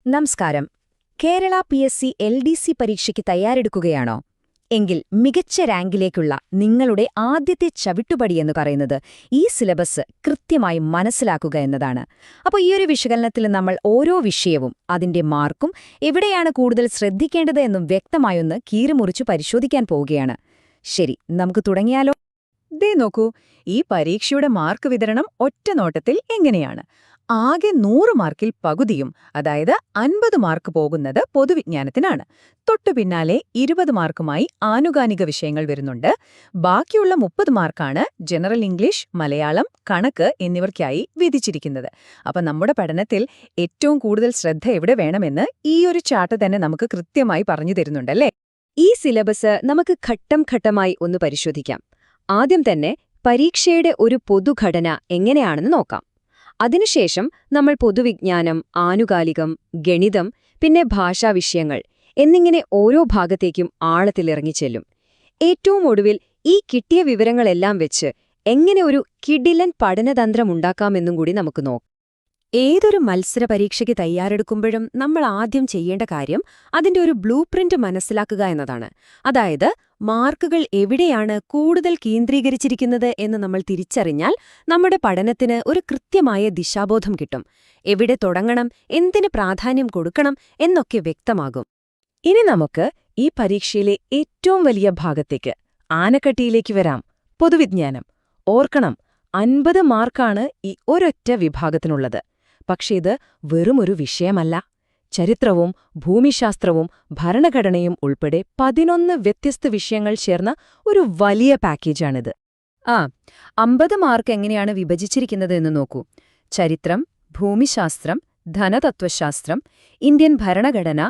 നമസ്കാരം. Kerala PSC LDC പരീക്ഷയ്ക്ക് തയ്യാറെടുക്കുകയാണോ? എങ്കിൽ മികച്ച റാങ്കിലേക്കുള്ള നിങ്ങളുടെ ആദ്യത്തെ ചവിട്ടുപടിയെന്ന് പറയുന്നത് ഈ സിലബസ് കൃത്യമായി മനസ്സിലാക്കുക എന്നതാണ്. അപ്പോൾ ഈയൊരു വിശകലനത്തിൽ നമ്മൾ ഓരോ വിഷയവും അതിന്റെ മാർക്കും എവിടെയാണ് കൂടുതൽ ശ്രദ്ധിക്കേണ്ടത് എന്നും വ്യക്തമായൊന്ന് കീറിമുറിച്ചു പരിശോധിക്കാൻ പോവുകയാണ്. ശരി, നമുക്ക് തുടങ്ങിയാലോ? ദേ നോക്കൂ, ഈ പരീക്ഷയുടെ മാർക്ക് വിതരണം ഒറ്റ നോട്ടത്തിൽ എങ്ങനെയാണ്? ആകെ 100 മാർക്കിൽ പകുതിയും, അതായത് 50 മാർക്ക് പോകുന്നത് പൊതുവിജ്ഞാനത്തിനാണ്. തൊട്ടു പിന്നാലെ 20 മാർക്കുമായി ആനുകാലിക വിഷയങ്ങൾ വരുന്നുണ്ട്. ബാക്കിയുള്ള 30 മാർക്കാണ് ജനറൽ ഇംഗ്ലീഷ്, മലയാളം, കണക്ക് എന്നിവർക്കായി വിധിച്ചിരിക്കുന്നത്. അപ്പം നമ്മുടെ പഠനത്തിൽ ഏറ്റവും കൂടുതൽ ശ്രദ്ധ എവിടെ വേണമെന്ന് ഈ ഒരു ചാർട്ട് തന്നെ നമുക്ക് കൃത്യമായി പറഞ്ഞു തരുന്നുണ്ടല്ലേ? ഈ സിലബസ് നമുക്ക് ഘട്ടം ഘട്ടമായി ഒന്ന് പരിശോധിക്കാം. ആദ്യം തന്നെ പരീക്ഷയുടെ ഒരു പൊതുഘടന എങ്ങനെയാണെന്ന് നോക്കാം. അതിനുശേഷം നമ്മൾ പൊതുവിജ്ഞാനം, ആനുകാലികം, ഗണിതം, പിന്നെ ഭാഷാവിഷയങ്ങൾ എന്നിങ്ങനെ ഓരോ ഭാഗത്തേക്കും ആഴത്തിലിറങ്ങിച്ചെല്ലും. ഏറ്റവും ഒടുവിൽ ഈ കിട്ടിയ വിവരങ്ങളെല്ലാം വെച്ച് എങ്ങനെ ഒരു കിടിലൻ പഠനതന്ത്രമുണ്ടാക്കാമെന്നും കൂടി നമുക്ക് നോക്കാം. ഏതൊരു മത്സര പരീക്ഷയ്ക്ക് തയ്യാറെടുക്കുമ്പോഴും നമ്മൾ ആദ്യം ചെയ്യേണ്ട കാര്യം അതിന്റെ ഒരു ബ്ലൂ പ്രിന്റ് മനസ്സിലാക്കുക എന്നതാണ്. അതായത് മാർക്കുകൾ എവിടെയാണ് കൂടുതൽ കേന്ദ്രീകരിച്ചിരിക്കുന്നത് എന്ന് നമ്മൾ തിരിച്ചറിഞ്ഞാൽ നമ്മുടെ പഠനത്തിന് ഒരു കൃത്യമായ ദിശാബോധം കിട്ടും. എവിടെ തുടങ്ങണം, എന്തിന് പ്രാധാന്യം കൊടുക്കണം എന്നൊക്കെ വ്യക്തമാകും. ഇനി നമുക്ക് ഈ പരീക്ഷയിലെ ഏറ്റവും വലിയ ഭാഗത്തേക്ക്, ആനക്കട്ടിയിലേക്ക് വരാം. പൊതുവിജ്ഞാനം. ഓർക്കണം, 50 മാർക്കാണ് ഈ ഒരൊറ്റ വിഭാഗത്തിനുള്ളത്. പക്ഷേ ഇത് വെറുമൊരു വിഷയമല്ല. ചരിത്രവും ഭൂമിശാസ്ത്രവും ഭരണഘടനയും ഉൾപ്പെടെ 11 വ്യത്യസ്ത വിഷയങ്ങൾ ചേർന്ന ഒരു വലിയ പാക്കേജാണിത്. 50 മാർക്ക് എങ്ങനെയാണ് വിഭജിച്ചിരിക്കുന്നത് എന്ന് നോക്കൂ. ചരിത്രം, ഭൂമിശാസ്ത്രം, ധനതത്വശാസ്ത്രം, ഇന്ത്യൻ ഭരണഘടന,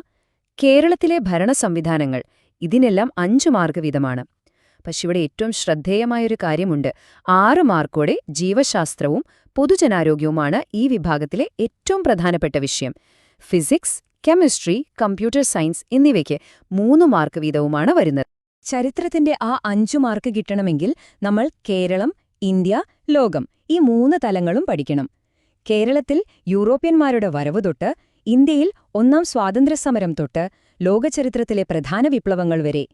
കേരളത്തിലെ ഭരണ സംവിധാനങ്ങൾ, ഇതിനെല്ലാം 5 മാർക്ക് വീതമാണ്. പക്ഷെ ഇവിടെ ഏറ്റവും ശ്രദ്ധേയമായൊരു കാര്യമുണ്ട്. 6 മാർക്കോടെ ജീവശാസ്ത്രവും പൊതുജനാരോഗ്യവുമാണ് ഈ വിഭാഗത്തിലെ ഏറ്റവും പ്രധാനപ്പെട്ട വിഷയം. ഫിസിക്സ്, കെമിസ്ട്രി, കമ്പ്യൂട്ടർ സയൻസ് എന്നിവയ്ക്ക് 3 മാർക്ക് വീതവുമാണ് വരുന്നത്. ചരിത്രത്തിന്റെ ആ 5 മാർക്ക് കിട്ടണമെങ്കിൽ നമ്മൾ കേരളം, ഇന്ത്യ, ലോകം ഈ 3 തലങ്ങളും പഠിക്കണം. കേരളത്തിൽ യൂറോപ്യന്മാരുടെ വരവ് തൊട്ട്, ഇന്ത്യയിൽ 1ാം സ്വാതന്ത്ര്യസമരം തൊട്ട്, ലോകചരിത്രത്തിലെ പ്രധാന വിപ്ലവങ്ങൾ വരെ.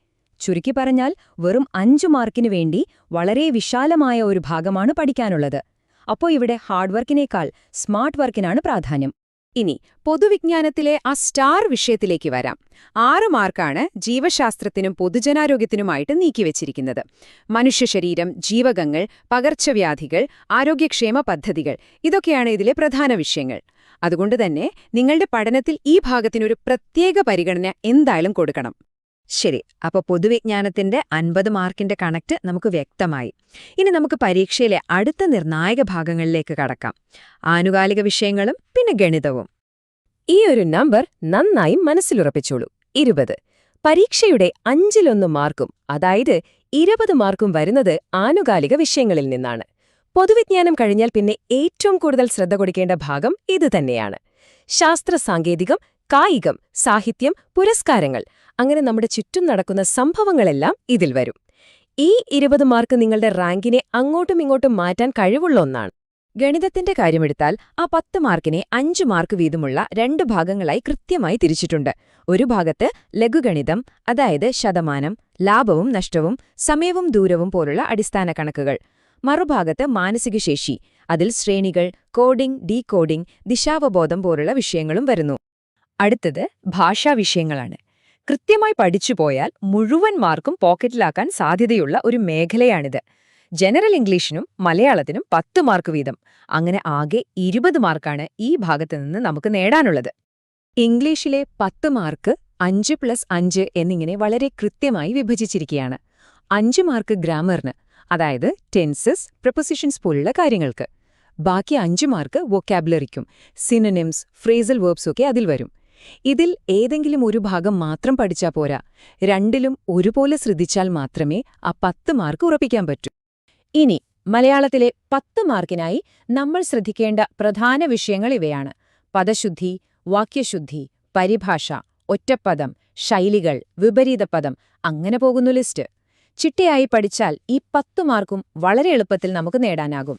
ചുരുക്കി പറഞ്ഞാൽ വെറും 5 മാർക്കിനു വേണ്ടി വളരെ വിശാലമായ ഒരു ഭാഗമാണ് പഠിക്കാനുള്ളത്. അപ്പോൾ ഇവിടെ ഹാർഡ് വർക്കിനേക്കാൾ സ്മാർട്ട് വർക്കിനാണ് പ്രാധാന്യം. ഇനി പൊതുവിജ്ഞാനത്തിലെ ആ സ്റ്റാർ വിഷയത്തിലേക്ക് വരാം. 6 മാർക്കാണ് ജീവശാസ്ത്രത്തിനും പൊതുജനാരോഗ്യത്തിനുമായിട്ട് നീക്കിവച്ചിരിക്കുന്നത്. മനുഷ്യശരീരം, ജീവകങ്ങൾ, പകർച്ചവ്യാധികൾ, ആരോഗ്യക്ഷേമ പദ്ധതികൾ, ഇതൊക്കെയാണ് ഇതിലെ പ്രധാന വിഷയങ്ങൾ. അതുകൊണ്ടുതന്നെ നിങ്ങളുടെ പഠനത്തിൽ ഈ ഭാഗത്തിനൊരു പ്രത്യേക പരിഗണന എന്തായാലും കൊടുക്കണം. ശരി, അപ്പോൾ പൊതുവിജ്ഞാനത്തിന്റെ 50 മാർക്കിന്റെ കണക്റ്റ് നമുക്ക് വ്യക്തമായി. ഇനി നമുക്ക് പരീക്ഷയിലെ അടുത്ത നിർണായക ഭാഗങ്ങളിലേക്ക് കടക്കാം. ആനുകാലിക വിഷയങ്ങളും പിന്നെ ഗണിതവും. ഈ ഒരു നമ്പർ നന്നായി മനസ്സിലുറപ്പിച്ചോളൂ. 20. പരീക്ഷയുടെ 5-1 മാർക്കും, അതായത് 20 മാർക്കും വരുന്നത് ആനുകാലിക വിഷയങ്ങളിൽ നിന്നാണ്. പൊതുവിജ്ഞാനം കഴിഞ്ഞാൽ പിന്നെ ഏറ്റവും കൂടുതൽ ശ്രദ്ധ കൊടുക്കേണ്ട ഭാഗം ഇതുതന്നെയാണ്. ശാസ്ത്ര സാങ്കേതികം, കായികം, സാഹിത്യം, പുരസ്കാരങ്ങൾ, അങ്ങനെ നമ്മുടെ ചുറ്റും നടക്കുന്ന സംഭവങ്ങളെല്ലാം ഇതിൽ വരും. ഈ 20 മാർക്ക് നിങ്ങളുടെ റാങ്കിനെ അങ്ങോട്ടും ഇങ്ങോട്ടും മാറ്റാൻ കഴിവുള്ള ഒന്നാണ്. ഗണിതത്തിന്റെ കാര്യമെടുത്താൽ ആ 10 മാർക്കിനെ 5 മാർക്ക് വീതമുള്ള 2 ഭാഗങ്ങളായി കൃത്യമായി തിരിച്ചിട്ടുണ്ട്. ഒരു ഭാഗത്ത് ലഘുഗണിതം, അതായത് ശതമാനം, ലാഭവും നഷ്ടവും, സമയവും ദൂരവും പോലുള്ള അടിസ്ഥാന കണക്കുകൾ. മറുഭാഗത്ത് മാനസികശേഷി, അതിൽ ശ്രേണികൾ, കോഡിംഗ്, ഡീകോഡിംഗ്, ദിശാവബോധം പോലുള്ള വിഷയങ്ങളും വരുന്നു. അടുത്തത് ഭാഷാവിഷയങ്ങളാണ്. കൃത്യമായി പഠിച്ചുപോയാൽ മുഴുവൻ മാർക്കും പോക്കറ്റിലാക്കാൻ സാധ്യതയുള്ള ഒരു മേഖലയാണിത്. ജനറൽ ഇംഗ്ലീഷിനും മലയാളത്തിനും 10 മാർക്ക് വീതം. അങ്ങനെ ആകെ 20 മാർക്കാണ് ഈ ഭാഗത്ത് നിന്ന് നമുക്ക് നേടാനുള്ളത്. ഇംഗ്ലീഷിലെ 10 മാർക്ക് 5+5 എന്നിങ്ങനെ വളരെ കൃത്യമായി വിഭജിച്ചിരിക്കുകയാണ്. 5 മാർക്ക് ഗ്രാമറിന്, അതായത് ടെൻസസ്, പ്രൊപ്പോസിഷൻസ് പോലുള്ള കാര്യങ്ങൾക്ക്. ബാക്കി 5 മാർക്ക് വൊക്കാബുലറിക്കും, സിനോണിംസ്, ഫ്രേസൽ വേർബ്സ് ഒക്കെ അതിൽ വരും. ഇതിൽ ഏതെങ്കിലും ഒരു ഭാഗം മാത്രം പഠിച്ചാൽ പോരാ, രണ്ടിലും ഒരുപോലെ ശ്രദ്ധിച്ചാൽ മാത്രമേ ആ 10 മാർക്ക് ഉറപ്പിക്കാൻ പറ്റൂ. ഇനി മലയാളത്തിലെ 10 മാർക്കിനായി നമ്മൾ ശ്രദ്ധിക്കേണ്ട പ്രധാന വിഷയങ്ങൾ ഇവയാണ്: പദശുദ്ധി, വാക്യശുദ്ധി, പരിഭാഷ, ഒറ്റപ്പദം, ശൈലികൾ, വിപരീതപദം, അങ്ങനെ പോകുന്നു ലിസ്റ്റ്. ചിട്ടയായി പഠിച്ചാൽ ഈ 10 മാർക്കും വളരെ എളുപ്പത്തിൽ നമുക്ക് നേടാനാകും.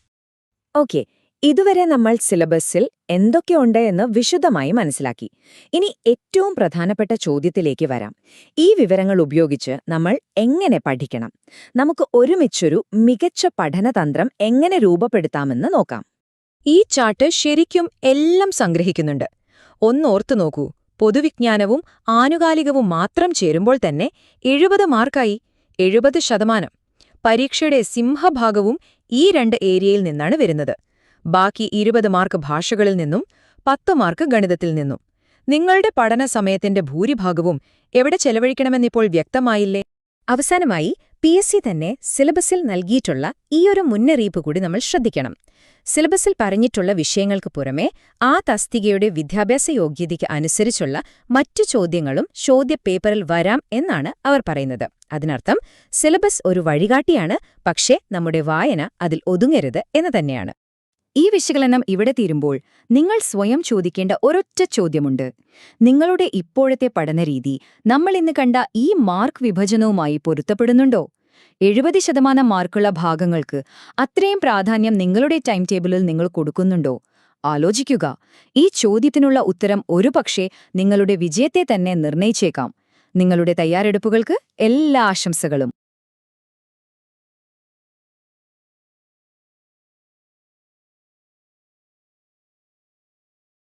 ഓക്കെ, ഇതുവരെ നമ്മൾ സിലബസിൽ എന്തൊക്കെയുണ്ട് എന്ന് വിശദമായി മനസ്സിലാക്കി. ഇനി ഏറ്റവും പ്രധാനപ്പെട്ട ചോദ്യത്തിലേക്ക് വരാം. ഈ വിവരങ്ങൾ ഉപയോഗിച്ച് നമ്മൾ എങ്ങനെ പഠിക്കണം? നമുക്ക് ഒരുമിച്ചൊരു മികച്ച പഠനതന്ത്രം എങ്ങനെ രൂപപ്പെടുത്താമെന്ന് നോക്കാം. ഈ ചാർട്ട് ശരിക്കും എല്ലാം സംഗ്രഹിക്കുന്നുണ്ട്. ഒന്നോർത്തു നോക്കൂ, പൊതുവിജ്ഞാനവും ആനുകാലികവും മാത്രം ചേരുമ്പോൾ തന്നെ 70 മാർക്കായി. 70%. പരീക്ഷയുടെ സിംഹഭാഗവും ഈ 2 ഏരിയയിൽ നിന്നാണ് വരുന്നത്. ബാക്കി 20 മാർക്ക് ഭാഷകളിൽ നിന്നും 10 മാർക്ക് ഗണിതത്തിൽ നിന്നും. നിങ്ങളുടെ പഠന സമയത്തിന്റെ ഭൂരിഭാഗവും എവിടെ ചെലവഴിക്കണമെന്നിപ്പോൾ വ്യക്തമായില്ലേ? അവസാനമായി PSC തന്നെ സിലബസിൽ നൽകിയിട്ടുള്ള ഈയൊരു മുന്നറിയിപ്പ് കൂടി നമ്മൾ ശ്രദ്ധിക്കണം. സിലബസിൽ പറഞ്ഞിട്ടുള്ള വിഷയങ്ങൾക്ക് പുറമെ ആ തസ്തികയുടെ വിദ്യാഭ്യാസ യോഗ്യതയ്ക്ക് അനുസരിച്ചുള്ള മറ്റു ചോദ്യങ്ങളും ചോദ്യപേപ്പറിൽ വരാം എന്നാണ് അവർ പറയുന്നത്. അതിനർത്ഥം സിലബസ് ഒരു വഴികാട്ടിയാണ്, പക്ഷേ നമ്മുടെ വായന അതിൽ ഒതുങ്ങരുത് എന്ന് തന്നെയാണ്. ഈ വിശകലനം ഇവിടെ തീരുമ്പോൾ നിങ്ങൾ സ്വയം ചോദിക്കേണ്ട ഒരൊറ്റ ചോദ്യമുണ്ട്. നിങ്ങളുടെ ഇപ്പോഴത്തെ പഠനരീതി നമ്മൾ ഇന്ന് കണ്ട ഈ മാർക്ക് വിഭജനവുമായി പൊരുത്തപ്പെടുന്നുണ്ടോ? 70% മാർക്കുള്ള ഭാഗങ്ങൾക്ക് അത്രയും പ്രാധാന്യം നിങ്ങളുടെ ടൈം ടേബിളിൽ നിങ്ങൾ കൊടുക്കുന്നുണ്ടോ? ആലോചിക്കുക. ഈ ചോദ്യത്തിനുള്ള ഉത്തരം ഒരുപക്ഷേ നിങ്ങളുടെ വിജയത്തെ തന്നെ നിർണയിച്ചേക്കാം. നിങ്ങളുടെ തയ്യാറെടുപ്പുകൾക്ക് എല്ലാ ആശംസകളും.